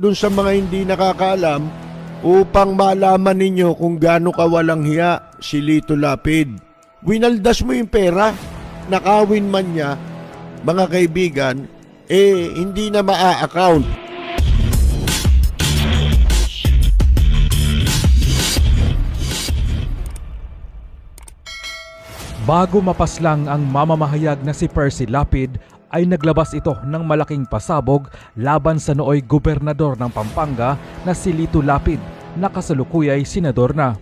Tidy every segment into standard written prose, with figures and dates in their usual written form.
dun sa mga hindi nakakaalam upang malaman ninyo kung gaano kawalang hiya si Lito Lapid. Winaldas mo yung pera, nakawin man niya, mga kaibigan, hindi na maa-account. Bago mapaslang ang mamamahayag na si Percy Lapid, ay naglabas ito ng malaking pasabog laban sa nooy gobernador ng Pampanga na si Lito Lapid na kasalukuyay senador na.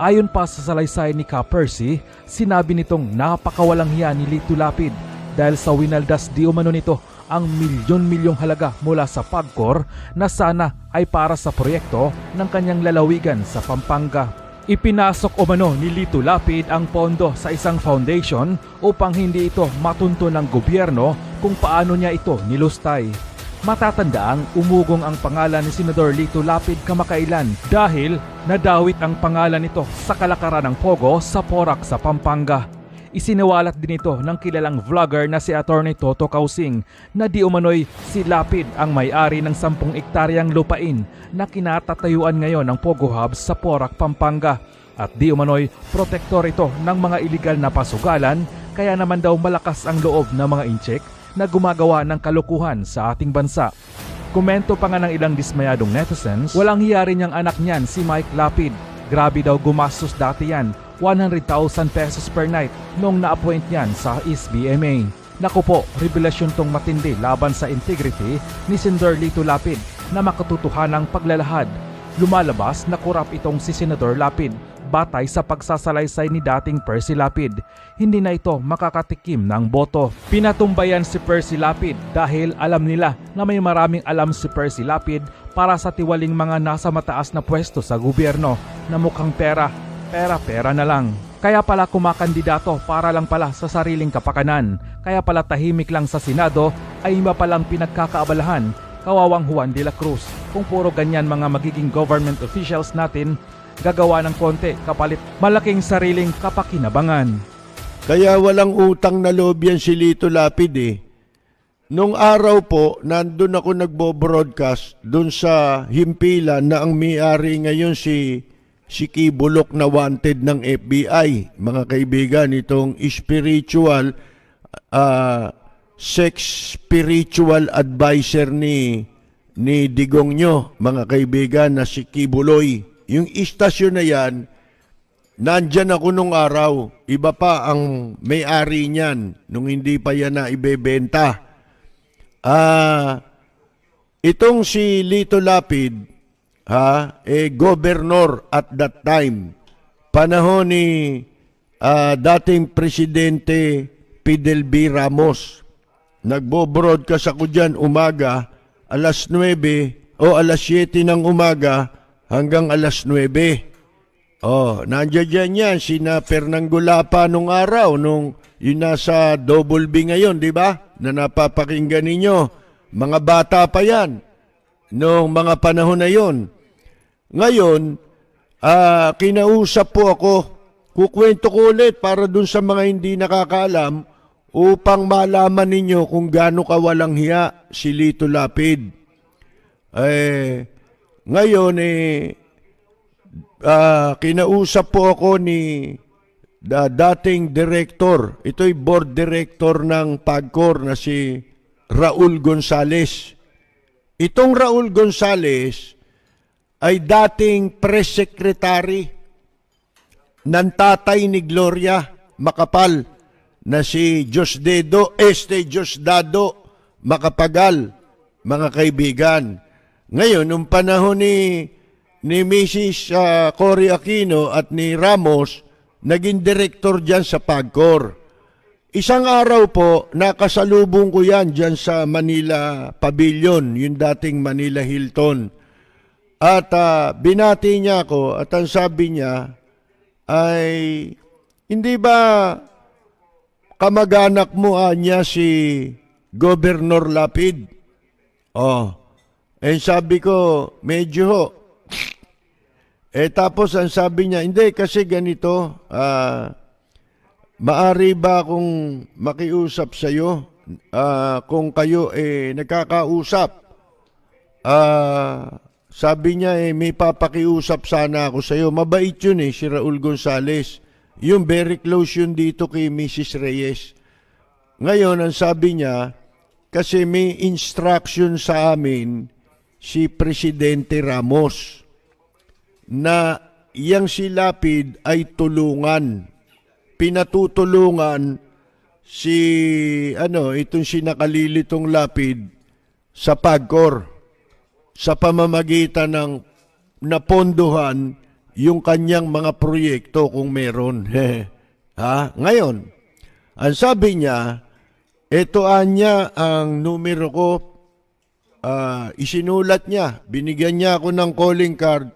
Ayon pa sa salaysay ni Ka Percy, sinabi nitong napakawalang hiya ni Lito Lapid dahil sa winaldas di umano nito ang milyon-milyong halaga mula sa PAGCOR na sana ay para sa proyekto ng kanyang lalawigan sa Pampanga. Ipinasok umano ni Lito Lapid ang pondo sa isang foundation upang hindi ito matunto ng gobyerno kung paano niya ito nilustay. Matatandaang umugong ang pangalan ni Senador Lito Lapid kamakailan dahil nadawit ang pangalan nito sa kalakaran ng Pogo sa Porac sa Pampanga. Isiniwalat din ito ng kilalang vlogger na si Atty. Toto Kausing na di umano'y si Lapid ang may-ari ng 10 ektaryang lupain na kinatatayuan ngayon ng Pogo Hub sa Porac, Pampanga. At di umano'y protektor ito ng mga iligal na pasugalan, kaya naman daw malakas ang loob ng mga incheck na gumagawa ng kalukuhan sa ating bansa. Komento pa nga ng ilang dismayadong netizens, walang hiya rin niyang anak niyan si Mike Lapid. Grabe daw gumastos dati yan, 100,000 pesos per night noong na-appoint niyan sa SBMA. Naku po, revelasyon tong matindi laban sa integrity ni Senador Lito Lapid na makatotohanang paglalahad. Lumalabas na korap itong si Senador Lapid batay sa pagsasalaysay ni dating Percy Lapid. Hindi na ito makakatikim ng boto. Pinatumbayan si Percy Lapid dahil alam nila na may maraming alam si Percy Lapid para sa tiwaling mga nasa mataas na pwesto sa gobyerno na mukhang pera na lang. Kaya pala kumakandidato para lang pala sa sariling kapakanan. Kaya pala tahimik lang sa Senado ay iba palang pinagkakaabalahan. Kawawang Juan de la Cruz. Kung puro ganyan mga magiging government officials natin, gagawa ng konti kapalit malaking sariling kapakinabangan. Kaya walang utang na loob yan si Lito Lapid Nung araw po, nandun ako nagbo-broadcast dun sa himpilan na ang may-ari ngayon si Kibulok na wanted ng FBI. Mga kaibigan, itong sex spiritual advisor ni Digong nyo, mga kaibigan, na si Kibuloy. Yung istasyon na yan, nandyan ako nung araw. Iba pa ang may-ari niyan nung hindi pa yan na ibebenta. Itong si Lito Lapid, governor at that time, panahon ni dating Presidente Fidel B. Ramos. Nagbo-broadcast ako dyan umaga, alas 9 o alas 7 ng umaga hanggang alas 9. Nandiyan yan, sina Fernando Lapa nung araw, nung yun nasa Double B ngayon, di ba? Na napapakinggan ninyo. Mga bata pa yan, nung mga panahon na yon. Ngayon, kinausap po ako, kukwento ko ulit para dun sa mga hindi nakakaalam upang malaman ninyo kung gaano kawalang hiya si Lito Lapid. Ngayon, kinausap po ako ni dating director, ito'y board director ng PAGCOR na si Raul Gonzales. Itong Raul Gonzales ay dating press secretary ng tatay ni Gloria Macapagal na si Diosdado Macapagal, mga kaibigan. Ngayon, nung panahon ni Mrs. Cory Aquino at ni Ramos, naging director dyan sa PAGCOR. Isang araw po, nakasalubong ko yan dyan sa Manila Pavilion, yung dating Manila Hilton. At binati niya ako at ang sabi niya ay, hindi ba kamag-anak mo niya si Governor Lapid? Sabi ko, medyo ho. Tapos ang sabi niya, hindi kasi ganito, maari ba akong makiusap sa iyo kung kayo nagkakausap? sabi niya may papakiusap sana ako sa'yo. Mabait yun si Raul Gonzales. Yung very close yun dito kay Mrs. Reyes. Ngayon, ang sabi niya, kasi may instruction sa amin si Presidente Ramos na yang si Lapid ay tulungan. Pinatutulungan itong si nakalilitong Lapid sa PAGCOR sa pamamagitan ng napondohan yung kanyang mga proyekto kung meron. Ngayon, ang sabi niya, ito anya ang numero ko, isinulat niya, binigyan niya ako ng calling card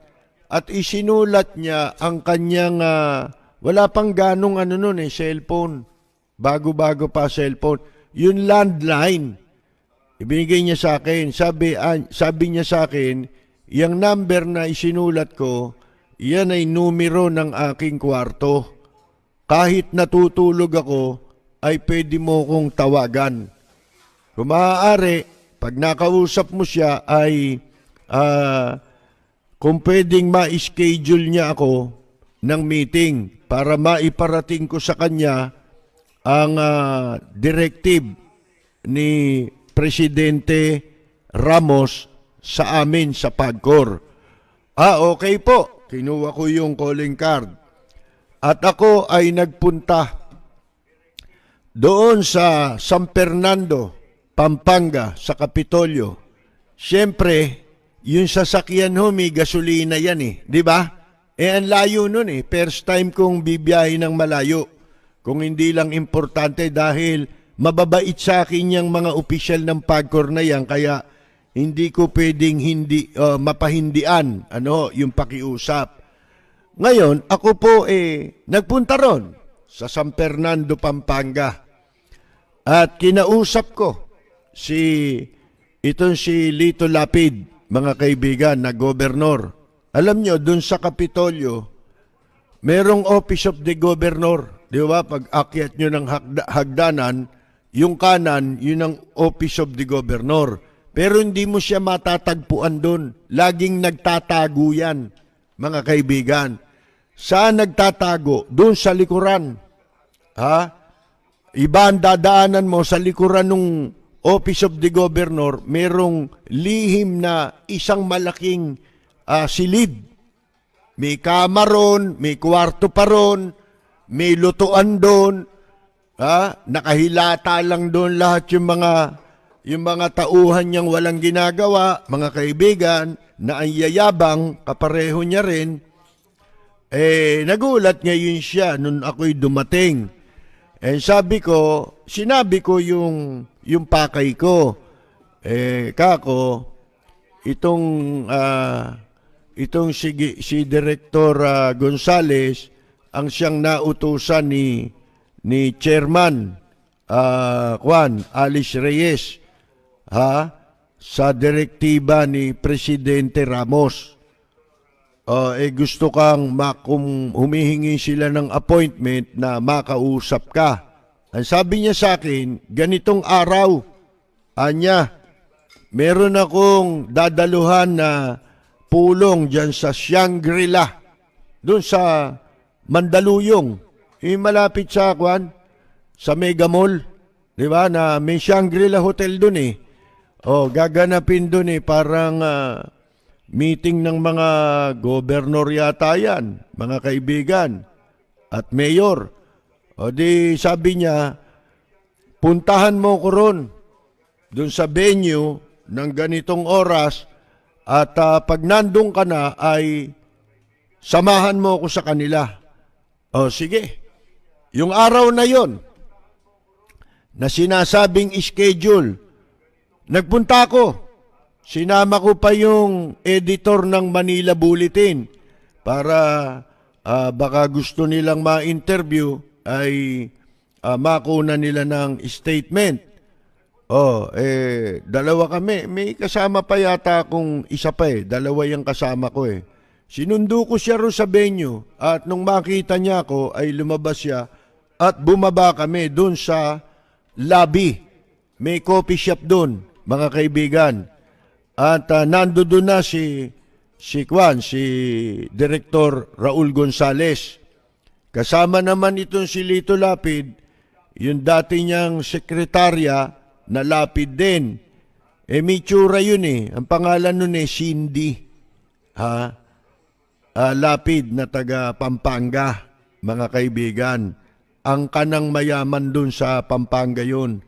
at isinulat niya ang kanyang, wala pang ganong cellphone, bago-bago pa cellphone, yung landline. Ibinigay niya sa akin, sabi niya sa akin, yung number na isinulat ko, yan ay numero ng aking kwarto. Kahit natutulog ako, ay pwede mo kong tawagan. Kung maaari, pag nakausap mo siya, ay kung pwedeng ma-schedule niya ako ng meeting para maiparating ko sa kanya ang directive ni Presidente Ramos sa amin sa PAGCOR. Okay po. Kinuha ko yung calling card. At ako ay nagpunta doon sa San Fernando, Pampanga, sa Kapitolyo. Siyempre, yung sasakyan may gasolina yan di ba? Ang layo nun First time kong bibiyahe ng malayo. Kung hindi lang importante dahil mababait sa akin yung mga opisyal ng PAGCOR na yan, kaya hindi ko pwedeng mapahindian yung pakiusap. Ngayon, ako po nagpunta ron sa San Fernando, Pampanga. At kinausap ko si Lito Lapid, mga kaibigan, na gobernador. Alam nyo, dun sa Kapitolyo, merong Office of the Governor. Di ba? Pag akyat nyo ng hagdanan, yung kanan, yun ang Office of the Governor. Pero hindi mo siya matatagpuan doon. Laging nagtatago yan, mga kaibigan. Saan nagtatago? Doon sa likuran. Iba ang dadaanan mo sa likuran ng Office of the Governor, merong lihim na isang malaking silid. May kama ron, may kwarto pa ron, may lutuan doon. Nakahilata lang doon lahat yung mga tauhan niyang walang ginagawa, mga kaibigan, na ang yayabang, kapareho niya rin. Nagulat ngayon siya nung ako'y dumating. Sinabi ko yung pakay ko. Kako, itong si Director Gonzales, ang siyang nautusan ni Chairman Alice Reyes sa direktiba ni Presidente Ramos. Gusto kang humihingi sila ng appointment na makausap ka. Ang sabi niya sa akin, ganitong araw, meron akong dadaluhan na pulong dyan sa Shangri-La, doon sa Mandaluyong, malapit sa sa Mega Mall, di ba, na may Shangri-La Hotel doon gaganapin doon parang meeting ng mga gobernador yata yan, mga kaibigan, at mayor. Di sabi niya, puntahan mo ko ron, doon sa venue ng ganitong oras, at pag nandun ka na ay samahan mo ako sa kanila. Sige. Yung araw na yon na sinasabing schedule, nagpunta ako. Sinama ko pa yung editor ng Manila Bulletin para baka gusto nilang ma-interview ay makuna nila ng statement. Dalawa kami. May kasama pa yata akong isa pa Dalawa yung kasama ko Sinundo ko siya ro sa venue at nung makita niya ako ay lumabas siya at bumaba kami doon sa lobby. May coffee shop doon, mga kaibigan. At nandoon na si Director Raul Gonzales. Kasama naman itong si Lito Lapid, yung dati niyang sekretarya na Lapid din. May tsura yun Ang pangalan nun Cindy. Lapid na taga Pampanga, mga kaibigan. Ang kanang mayaman dun sa Pampanga yun.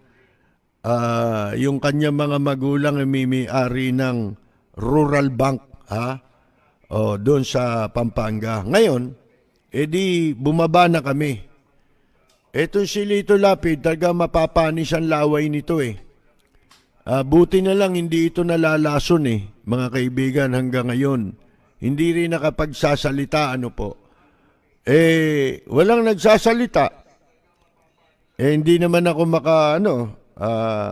Yung kanya mga magulang may-ari ng Rural Bank, doon sa Pampanga. Ngayon, di bumaba na kami. Eto si Lito Lapid, talaga mapapanis ang laway nito buti na lang hindi ito nalalason mga kaibigan hanggang ngayon. Hindi rin nakapagsasalita, walang nagsasalita. Hindi naman ako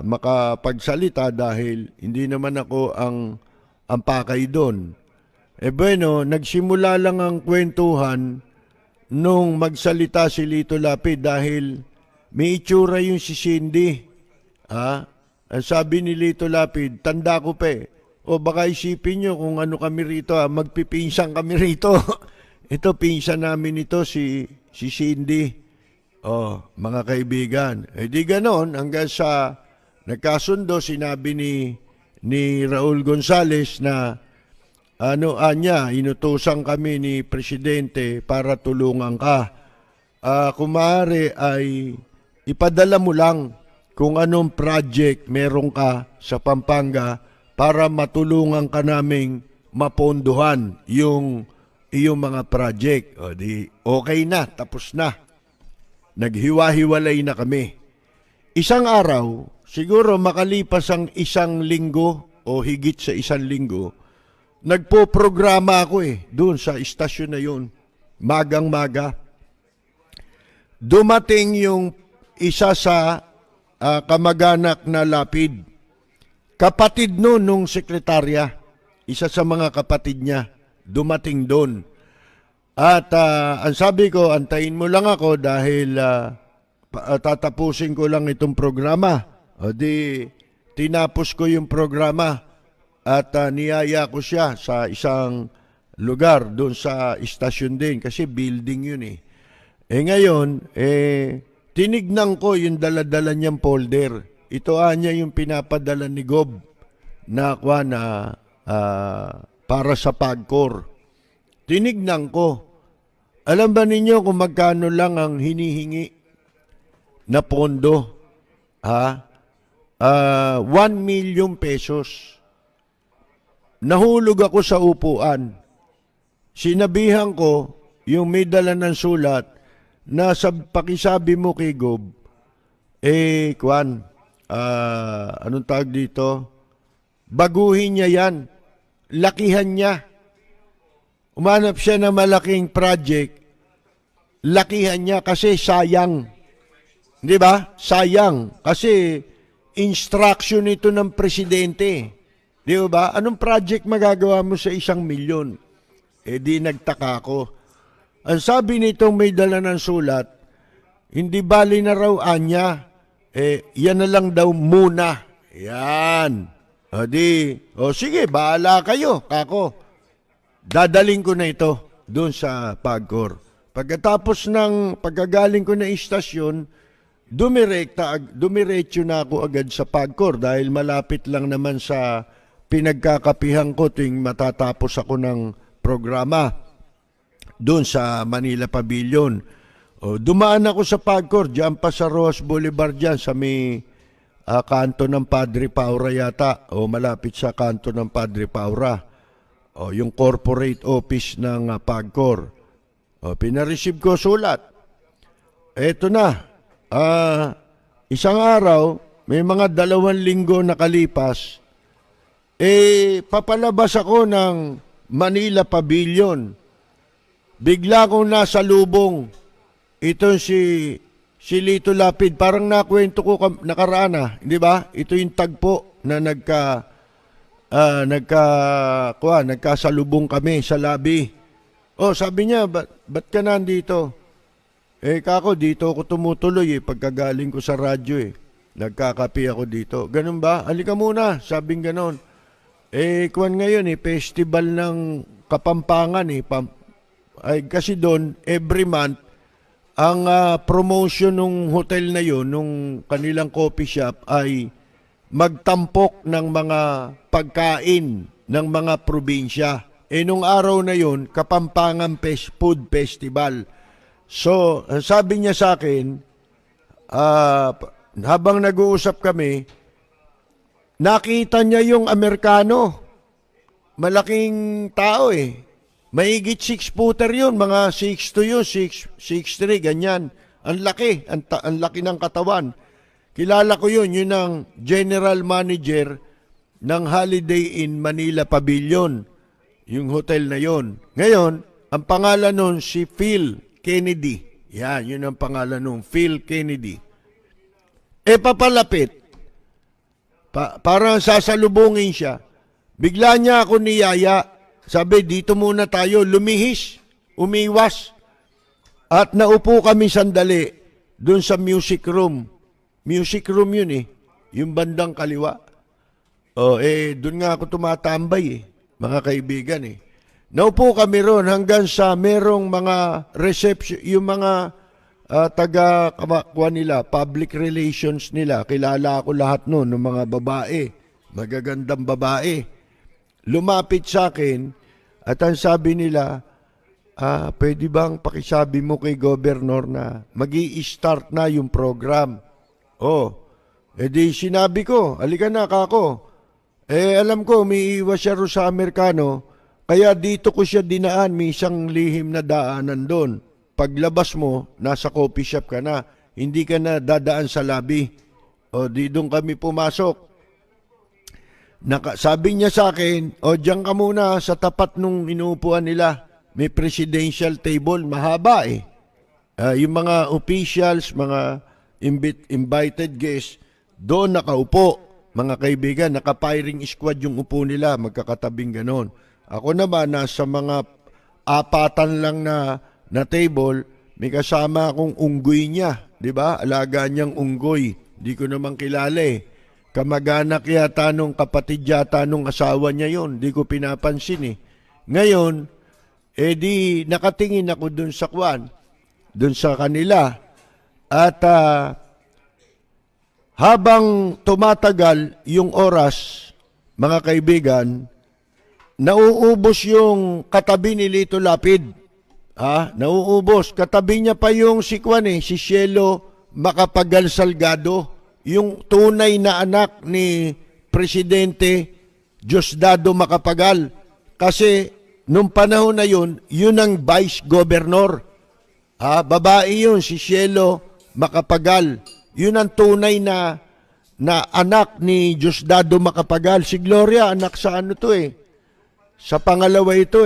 makapagsalita dahil hindi naman ako ang pakay doon. Bueno, nagsimula lang ang kwentuhan nung magsalita si Lito Lapid dahil may itsura yung si Cindy. Ang sabi ni Lito Lapid, tanda ko o baka isipin nyo kung ano kami rito, magpipinsan kami rito. Ito, pinsan namin ito, si Cindy. Mga kaibigan. Di ganon, hanggang sa nagkasundo, sinabi ni Raul Gonzales na inutusan kami ni Presidente para tulungan ka. Kung maaari ay ipadala mo lang kung anong project meron ka sa Pampanga para matulungan ka naming mapondohan yung iyong mga project. Di okay na, tapos na. Naghiwa-hiwalay na kami. Isang araw, siguro makalipas ang 1 linggo o higit sa 1 linggo, nagpo-programa ako doon sa istasyon na yun. Magang-maga. Dumating yung isa sa kamag-anak na Lapid. Kapatid nung sekretarya. Isa sa mga kapatid niya. Dumating doon. At ang sabi ko, antayin mo lang ako dahil tatapusin ko lang itong programa. Tinapos ko yung programa. At niyaya ko siya sa isang lugar doon sa istasyon din kasi building yun ngayon, tinignan ko yung dala-dala niyang folder. Ito niya yung pinapadala ni Gob na para sa PAGCOR. Tinignan ko. Alam ba ninyo kung magkano lang ang hinihingi na pondo? 1 million pesos. Nahulog ako sa upuan. Sinabihan ko yung may dala ng sulat na pakisabi mo kay Gob, anong tawag dito? Baguhin niya yan. Lakihan niya. Umanap siya ng malaking project. Lakihan niya kasi sayang. Di ba? Sayang. Kasi instruction ito ng presidente. Di ba? Anong project magagawa mo sa 1 milyon? Di nagtaka ako. Ang sabi nitong may dala ng sulat, hindi bali na raw anya, yan na lang daw muna. Yan. Sige, bahala kayo, kako. Dadaling ko na ito doon sa PAGCOR. Pagkatapos ng pagkagaling ko na istasyon, dumiretso na ako agad sa PAGCOR dahil malapit lang naman sa pinagkakapihan ko tuwing matatapos ako ng programa doon sa Manila Pavilion. Dumaan ako sa PAGCOR, dyan pa sa Rojas Boulevard dyan, sa may kanto ng Padre Paura yata, malapit sa kanto ng Padre Paura. Yung corporate office ng PAGCOR. Pinareceive ko sulat. Eto na. Isang araw, may mga 2 linggo nakalipas, papalabas ako ng Manila Pavilion. Bigla kong nasa lubong ito si Lito Lapid. Parang nakwento ko nakaraan hindi ba? Ito yung tagpo na nagkasalubong kami sa lobby. Sabi niya, ba't ka nandito? Kako, dito ako tumutuloy pagkagaling ko sa radyo Nagkakape ako dito. Ganun ba? Halika muna, sabing ganon. Kuwan ngayon festival ng Kapampangan ay kasi doon every month ang promotion ng hotel na yon, nung kanilang coffee shop ay magtampok ng mga pagkain ng mga probinsya. Nung araw na yon, Kapampangan Food Festival. So, sabi niya sa akin, habang nag-uusap kami, nakita niya yung Amerikano. Malaking tao Mahigit 6-footer yun, mga 6'2 yun, 6'3, ganyan. Ang laki, ang laki ng katawan. Kilala ko yun ang general manager ng Holiday Inn Manila Pavilion, yung hotel na yun. Ngayon, ang pangalan nun si Phil Kennedy. Yan, yun ang pangalan nun, Phil Kennedy. Papalapit, parang sasalubungin siya. Bigla niya ako niyaya. Sabi, dito muna tayo, lumihis, umiwas. At naupo kami sandali doon sa music room. Music room yun yung bandang kaliwa. Doon nga ako tumatambay mga kaibigan Naupo kami ron hanggang sa merong mga reception, yung mga taga-kuha nila, public relations nila. Kilala ako lahat noon, ng mga babae, magagandang babae. Lumapit sa akin, at ang sabi nila, pwede bang pakisabi mo kay Governor na magi-start na yung program? Di sinabi ko, halika na kako. Alam ko, umiiwas siya ro sa Amerikano, kaya dito ko siya dinaan, may isang lihim na daanan doon. Paglabas mo, nasa coffee shop ka na, hindi ka na dadaan sa lobby. Di doon kami pumasok. Sabi niya sa akin, diyan ka muna sa tapat nung inuupuan nila. May presidential table, mahaba yung mga officials, mga invited guests, doon nakaupo. Mga kaibigan, naka-firing squad yung upo nila, magkakatabing ganon. Ako naman, nasa mga apatan lang na table, may kasama akong unggoy niya. Diba? Alaga niyang unggoy. Di ko naman kilala Kamag-anak yata nung kapatid yata nung asawa niya yon, di ko pinapansin Ngayon, di nakatingin ako dun sa dun sa kanila. At habang tumatagal yung oras, mga kaibigan, nauubos yung katabi ni Lito Lapid. Nauubos. Katabi niya pa yung si Cielo Macapagal Salgado. Yung tunay na anak ni Presidente Diosdado Macapagal. Kasi nung panahon na yun ang Vice Governor. Babae yun, si Cielo Macapagal. Yun ang tunay na anak ni Diosdado Macapagal. Si Gloria, anak sa sa pangalawa ito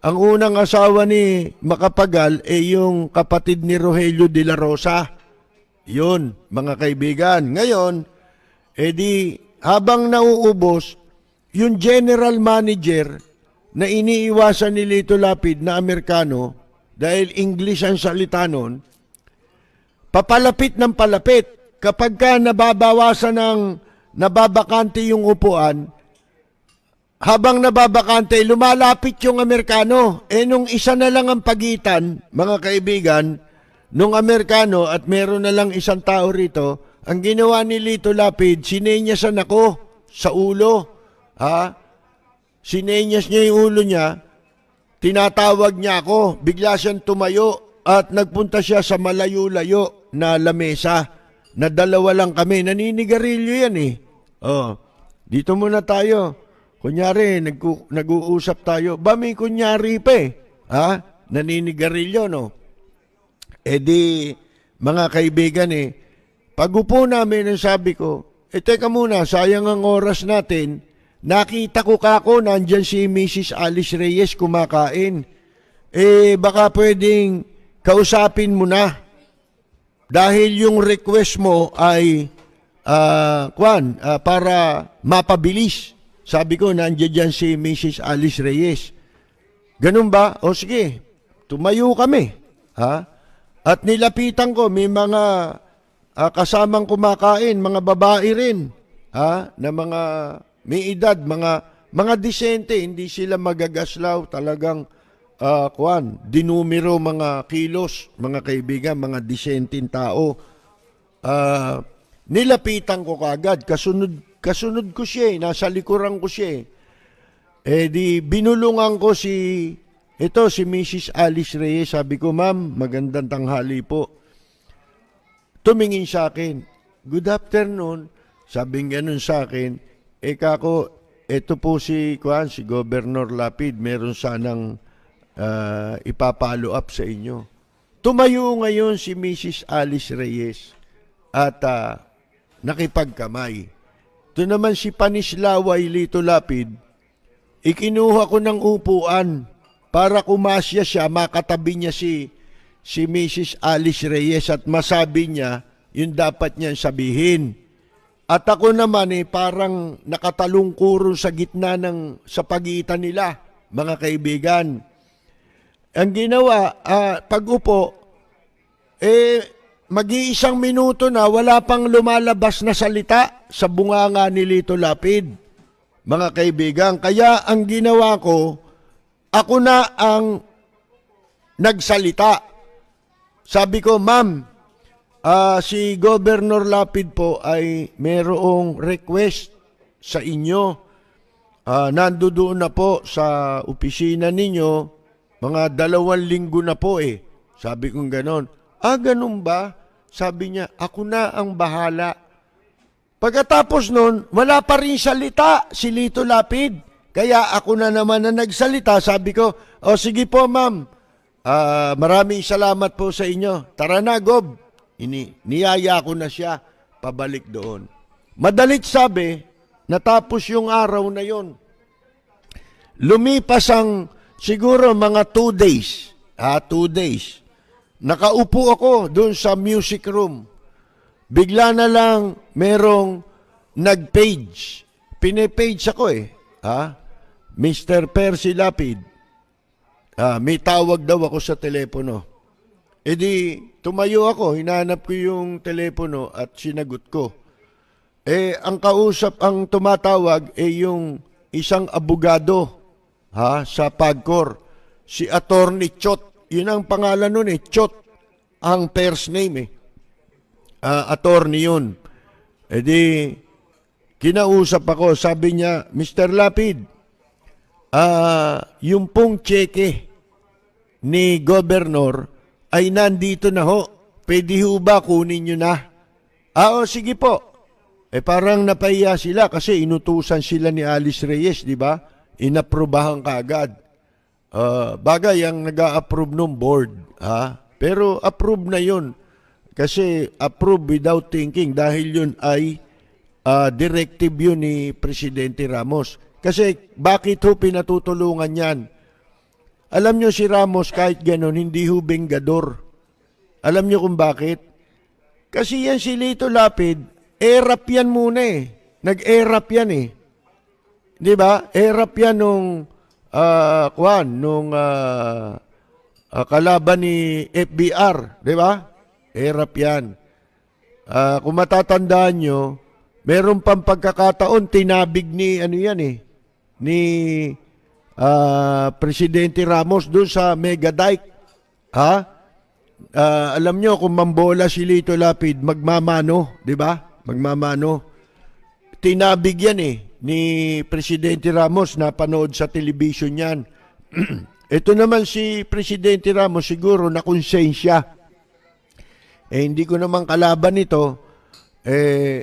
Ang unang asawa ni Macapagal yung kapatid ni Rogelio de la Rosa. Yun, mga kaibigan. Ngayon, habang nauubos, yung general manager na iniiwasan ni Lito Lapid na Amerikano, dahil English ang salita nun, papalapit ng palapit. Kapag ka nababakante yung upuan, habang nababakante, lumalapit yung Amerikano. Nung isa na lang ang pagitan, mga kaibigan, nung Amerikano at meron na lang isang tao rito, ang ginawa ni Lito Lapid, sinenyasan ako sa ulo. Sinenyas niya yung ulo niya, tinatawag niya ako, bigla siyang tumayo at nagpunta siya sa malayo-layo na lamesa na dalawa lang kami. Naninigarilyo yan dito muna tayo. Kunyari, nag-uusap tayo. May kunyari pa naninigarilyo, no? Mga kaibigan pag-upo namin, ang sabi ko, teka muna, sayang ang oras natin. Nakita ko kako, nandyan si Mrs. Alice Reyes kumakain. Baka pwedeng kausapin mo na. Dahil yung request mo ay, para mapabilis. Sabi ko, nandyan dyan si Mrs. Alice Reyes. Ganun ba? O sige, tumayo kami. At nilapitan ko, may mga kasamang kumakain, mga babae rin, na mga may edad, mga Mga disente, hindi sila magagaslaw, talagang dinumero mga kilos, mga kaibigan, mga disenteng tao. Nilapitan ko kagad, kasunod ko siya, nasa likuran ko siya. Di binulungan ko si Mrs. Alice Reyes. Sabi ko, ma'am, magandang tanghali po. Tumingin sa akin, good afternoon. Sabing ganun sa akin, kako, ito po si Governor Lapid, meron sanang ipapalo up sa inyo. Tumayo ngayon si Mrs. Alice Reyes at nakipagkamay. Ito naman si Panislaway Lito Lapid, ikinuha ko ng upuan para kumasya siya, makatabi niya si Mrs. Alice Reyes at masabi niya yung dapat niyang sabihin. At ako naman parang nakatalungkuro sa gitna sa pagitan nila, mga kaibigan. Ang ginawa, pag-upo, mag-iisang minuto na wala pang lumalabas na salita sa bunganga ni Lito Lapid, mga kaibigan. Kaya ang ginawa ko, ako na ang nagsalita. Sabi ko, ma'am, si Governor Lapid po ay mayroong request sa inyo. Nandoon na po sa opisina ninyo, mga 2 linggo na po Sabi kong ganon. Ganun ba? Sabi niya, ako na ang bahala. Pagkatapos nun, wala pa rin salita si Lito Lapid. Kaya ako na naman na nagsalita. Sabi ko, sige po ma'am, maraming salamat po sa inyo. Tara na, Gob. Niyaya ko na siya pabalik doon. Madalit sabi, natapos yung araw na yon. Lumipas ang siguro mga 2 days. 2 days. Nakaupo ako doon sa music room. Bigla na lang merong nag-page. Pinipage ako Mr. Percy Lapid. May tawag daw ako sa telepono. Di, tumayo ako, hinanap ko yung telepono at sinagot ko. Ang tumatawag yung isang abogado sa PAGCOR, si Attorney Chot. Yun ang pangalan nun Chot, ang first name attorney yun. Di, kinausap ako, sabi niya, Mr. Lapid, yung pong cheque ni Governor ay nandito na ho. Pwede ho ba kunin nyo na? Sige po. Parang napahiya sila kasi inutusan sila ni Alice Reyes, di ba? Inaprubahan kaagad. Bagay ang nag-a-approve ng board. Pero approve na yun. Kasi approve without thinking dahil yun ay directive yun ni Presidente Ramos. Kasi bakit ho pinatutulungan yan? Alam nyo si Ramos kahit gano'n, hindi ho bengador. Alam nyo kung bakit? Kasi yan si Lito Lapid, erap yan muna Nag-erap yan Di ba? Erap yan nung kalaban ni FBR. Di ba? Erap yan. Kung matatandaan nyo, meron pang pagkakataon, tinabig ni, ni Presidente Ramos doon sa Mega Dike. Alam nyo, kung mambola si Lito Lapid, magmamano, di ba? Magmamano. Tinabig yan ni Presidente Ramos, napanood sa television yan. Ito naman si Presidente Ramos, siguro na konsensya. Hindi ko naman kalaban ito.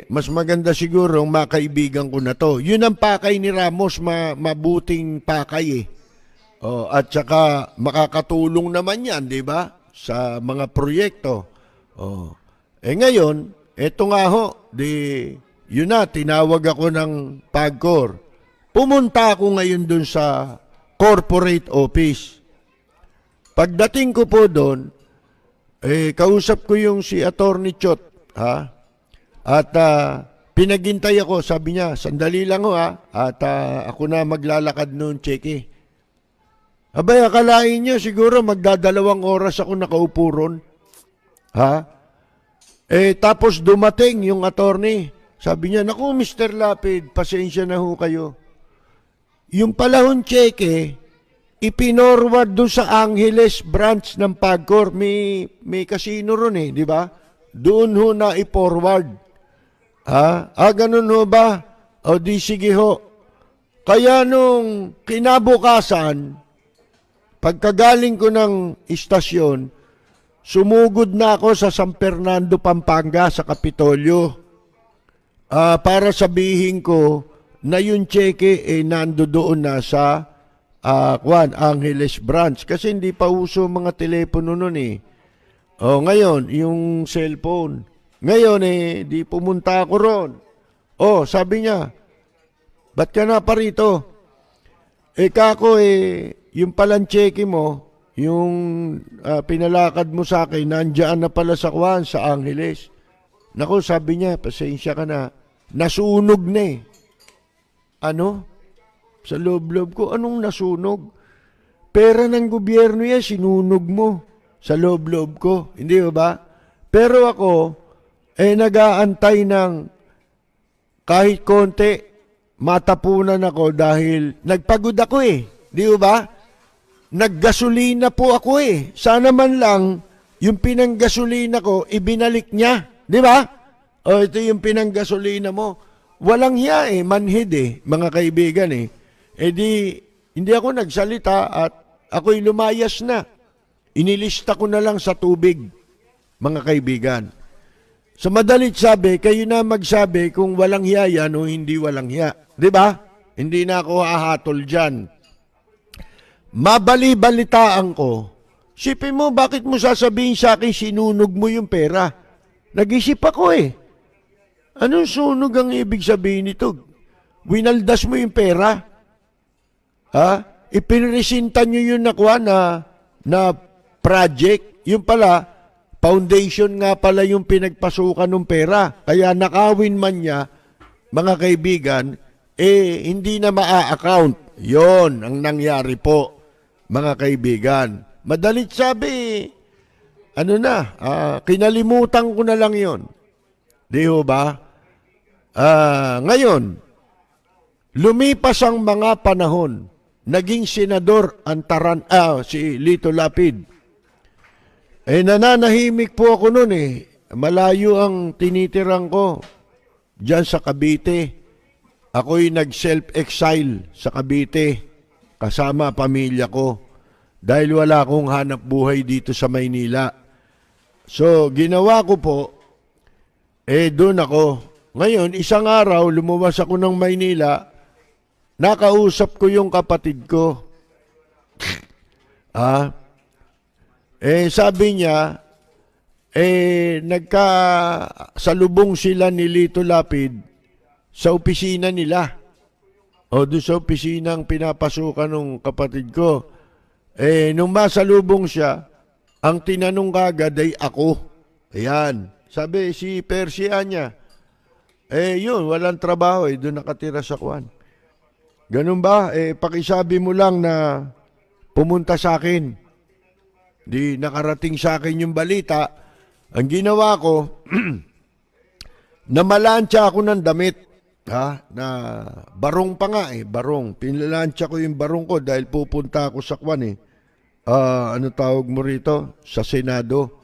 Mas maganda siguro ang makaibigan ko na to. Yun ang pakay ni Ramos, mabuting pakay at saka makakatulong naman yan, di ba? Sa mga proyekto. Ngayon, eto nga ho, yun na, tinawag ako ng PAGCOR. Pumunta ako ngayon dun sa corporate office. Pagdating ko po doon, kausap ko yung si Attorney Chot, At pinagintay ako, sabi niya, sandali lang at ako na maglalakad noon, Cheke. Abay, akalain niyo, siguro magdadalawang oras ako nakaupo ron. Tapos dumating yung attorney. Sabi niya, naku, Mr. Lapid, pasensya na ho kayo. yung palahon cheque, ipinorward doon sa Angeles branch ng Pagcor. May casino ron eh, di ba? Doon ho na i-forward. Ganun ho ba? O di sige ho. Kaya nung kinabukasan, pagkagaling ko ng istasyon, sumugod na ako sa San Fernando, Pampanga, sa Kapitolyo. Para sabihin ko na yung cheque nando doon na sa Angeles branch. Kasi hindi pa uso mga telepono nun eh. Ngayon, yung cellphone. Ngayon di pumunta ako ron. Sabi niya, ba't ka na pa rito? Kako yung palang cheque mo, yung pinalakad mo sa akin, nandiyan na pala sa sa Angeles. Naku, sabi niya, pasensya ka na. Nasunog na eh. Ano? Sa loob-loob ko, anong nasunog? Pera ng gobyerno yan, sinunog mo. Sa loob-loob ko. Hindi ba? Pero ako, nag-aantay ng kahit konti, matapunan ako dahil nagpagod ako eh. Di ba? Naggasolina po ako eh. Sana man lang, yung pinanggasolina ko, ibinalik niya. Di ba? Ito yung pinanggasolina mo. Walang hiya manhid mga kaibigan hindi ako nagsalita at ako'y lumayas na. Inilista ko na lang sa tubig, mga kaibigan. Sa madalit sabi, kayo na magsabi kung walang hiya yan o hindi walang hiya. Di ba? Hindi na ako hahatol dyan. Mabali-balitaan ko. Sipin mo, bakit mo sasabihin sa akin sinunog mo yung pera? Nag-isip ako Anong sunog ang ibig sabihin nito? Winaldas mo yung pera? Ipinresinta nyo yung nakuha na project. Yung pala, foundation nga pala yung pinagpasukan ng pera. Kaya nakawin man niya, mga kaibigan, hindi na maa-account. Yon ang nangyari po, mga kaibigan. Madalit sabi, kinalimutan ko na lang yon. Di ho ba? Ngayon, lumipas ang mga panahon, naging senador si Lito Lapid. Nananahimik po ako noon Malayo ang tinitirang ko diyan sa Cavite. Ako'y nag-self-exile sa Cavite kasama pamilya ko dahil wala akong hanap buhay dito sa Maynila. So, ginawa ko po, doon ako. Ngayon, isang araw, lumuwas ako ng Maynila, nakausap ko yung kapatid ko. Sabi niya, nagkasalubong sila ni Lito Lapid sa opisina nila. Doon sa opisina ang pinapasukan ng kapatid ko. Nung masalubong siya, ang tinanong kagad ay ako. Ayan. Sabi si Persia niya, yun, walang trabaho, doon nakatira sa Kwan. Ganun ba? Pakisabi mo lang na pumunta sa akin. Di nakarating sa akin yung balita. Ang ginawa ko, namalansya ako ng damit. Na barong pa nga barong. Pinalansya ko yung barong ko dahil pupunta ako sa Kwan ano tawag mo rito? Sa Senado.